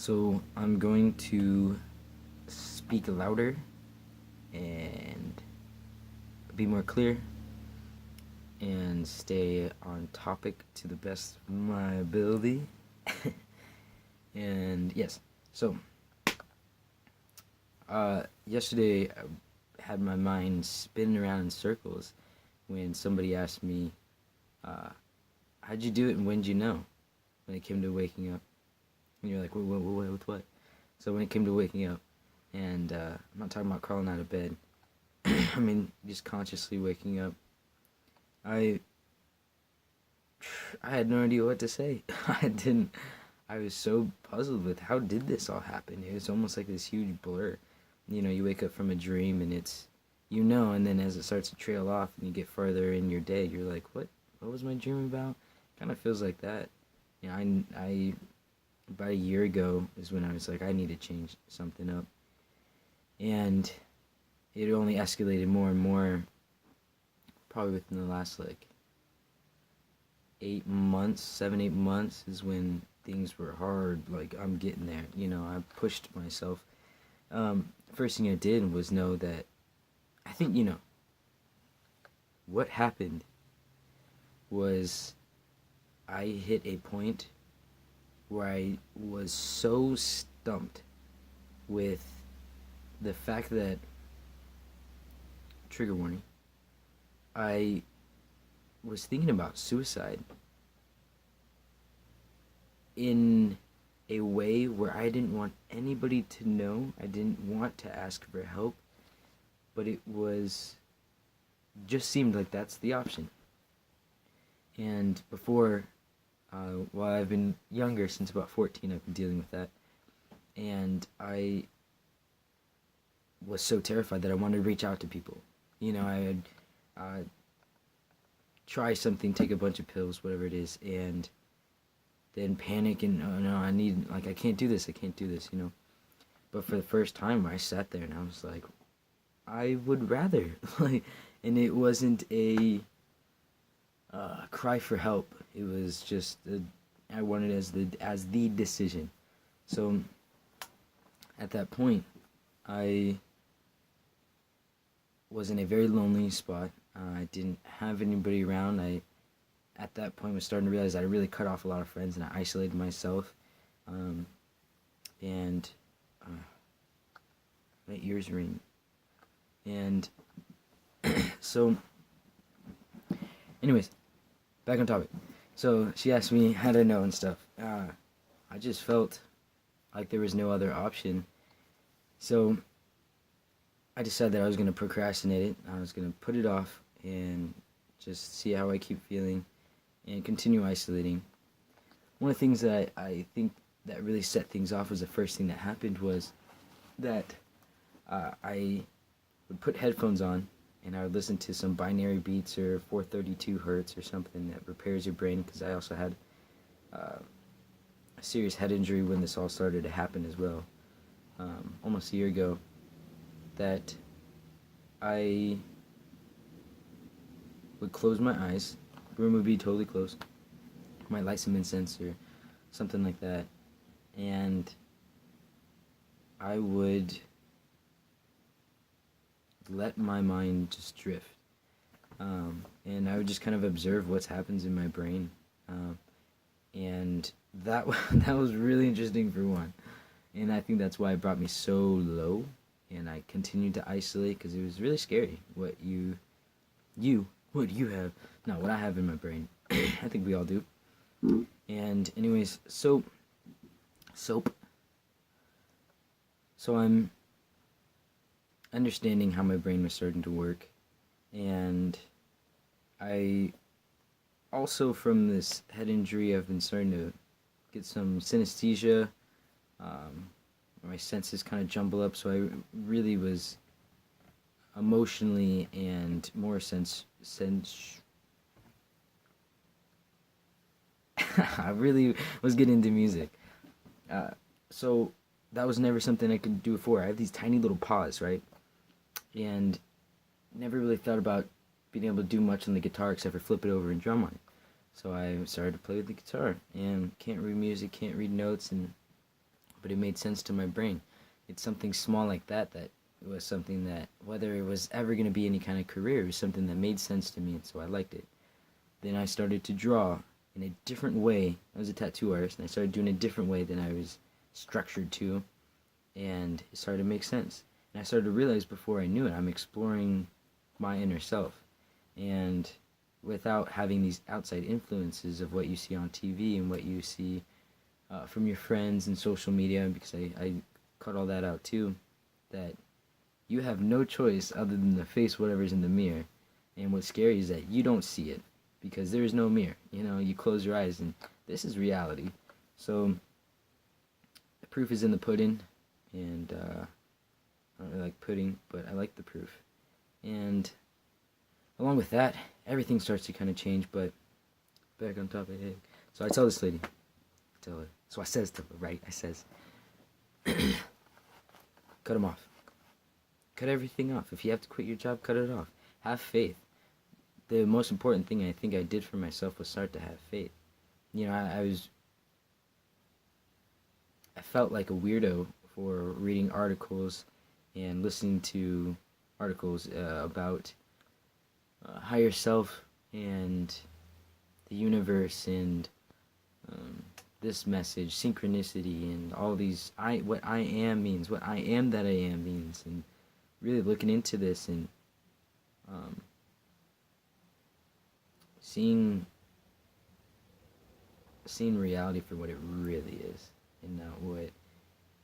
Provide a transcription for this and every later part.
So I'm going to speak louder and be more clear and stay on topic to the best of my ability. And yes, so yesterday I had my mind spinning around in circles when somebody asked me, how'd you do it and when'd you know? When it came to waking up. And you're like, what, with what? So when it came to waking up, and I'm not talking about crawling out of bed, I mean just consciously waking up, I had no idea what to say. I was so puzzled with how did this all happen. It was almost like this huge blur. You wake up from a dream and it's, and then as it starts to trail off and you get further in your day, you're like, what was my dream about? Kind of feels like that. I about a year ago is when I was like, I need to change something up. And it only escalated more and more, probably within the last like 7, 8 months is when things were hard. Like, I'm getting there, I pushed myself. First thing I did was know that, I think, what happened was I hit a point where I was so stumped with the fact that, trigger warning, I was thinking about suicide in a way where I didn't want anybody to know. I didn't want to ask for help, but it was just seemed like that's the option. And before, while I've been younger, since about 14, I've been dealing with that. And I was so terrified that I wanted to reach out to people. I would try something, take a bunch of pills, whatever it is, and then panic and, oh no, I can't do this, But for the first time, I sat there and I was like, I would rather, and it wasn't a cry for help. It was just I wanted as the decision. So at that point, I was in a very lonely spot. I didn't have anybody around. I at that point was starting to realize I really cut off a lot of friends and I isolated myself. And my ears ring. And so, anyways, back on topic. So she asked me how to know and stuff. I just felt like there was no other option. So I decided that I was going to procrastinate it. I was going to put it off and just see how I keep feeling and continue isolating. One of the things that I think that really set things off was the first thing that happened was that I would put headphones on and I would listen to some binary beats or 432 hertz or something that repairs your brain, because I also had a serious head injury when this all started to happen as well, almost a year ago, that I would close my eyes, the room would be totally closed, I might light some incense or something like that, and I would let my mind just drift, and I would just kind of observe what happens in my brain, and that that was really interesting for one, and I think that's why it brought me so low, and I continued to isolate because it was really scary what you have, not what I have in my brain. I think we all do. And anyways, soap. So I'm understanding how my brain was starting to work, and I also, from this head injury, I've been starting to get some synesthesia. My senses kind of jumble up, so I really was emotionally and more I really was getting into music. So that was never something I could do before. I have these tiny little paws, right? And never really thought about being able to do much on the guitar except for flip it over and drum on it. So I started to play with the guitar and can't read music, can't read notes, and but it made sense to my brain. It's something small like that that was something that, whether it was ever going to be any kind of career, it was something that made sense to me, and so I liked it. Then I started to draw in a different way. I was a tattoo artist, and I started doing a different way than I was structured to, and it started to make sense. And I started to realize before I knew it, I'm exploring my inner self. And without having these outside influences of what you see on TV and what you see from your friends and social media, because I cut all that out too, that you have no choice other than to face whatever's in the mirror. And what's scary is that you don't see it because there is no mirror. You know, you close your eyes and this is reality. So the proof is in the pudding, and I don't really like pudding, but I like the proof. And along with that, everything starts to kind of change, but back on topic. Hey. So I tell this lady, tell her. So I says to her, right? I says, cut him off. Cut everything off. If you have to quit your job, cut it off. Have faith. The most important thing I think I did for myself was start to have faith. You know, I felt like a weirdo for reading articles and listening to articles about higher self and the universe and this message, synchronicity, and all these what I am means, what I am that I am means, and really looking into this and seeing reality for what it really is, and not what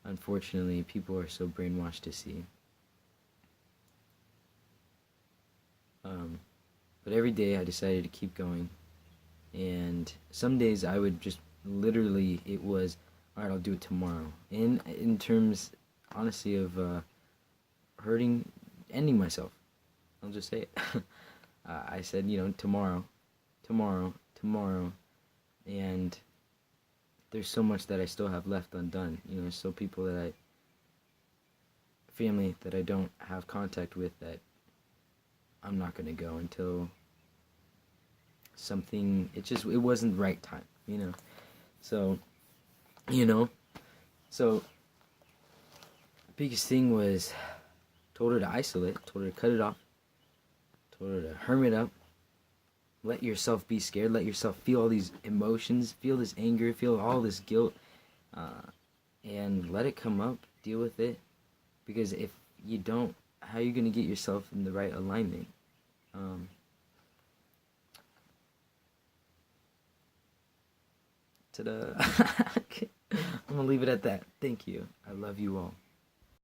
unfortunately people are so brainwashed to see. But every day I decided to keep going, and some days I would just literally, it was, all right, I'll do it tomorrow. In terms, honestly, of ending myself. I'll just say it. I said, you know, tomorrow, and there's so much that I still have left undone. You know, there's still people family that I don't have contact with, that I'm not gonna go until something, it wasn't the right time, you know. So, the biggest thing was, told her to isolate, told her to cut it off, told her to hermit up, let yourself be scared, let yourself feel all these emotions, feel this anger, feel all this guilt, and let it come up, deal with it, because if you don't, how are you going to get yourself in the right alignment? Ta-da. I'm going to leave it at that. Thank you. I love you all.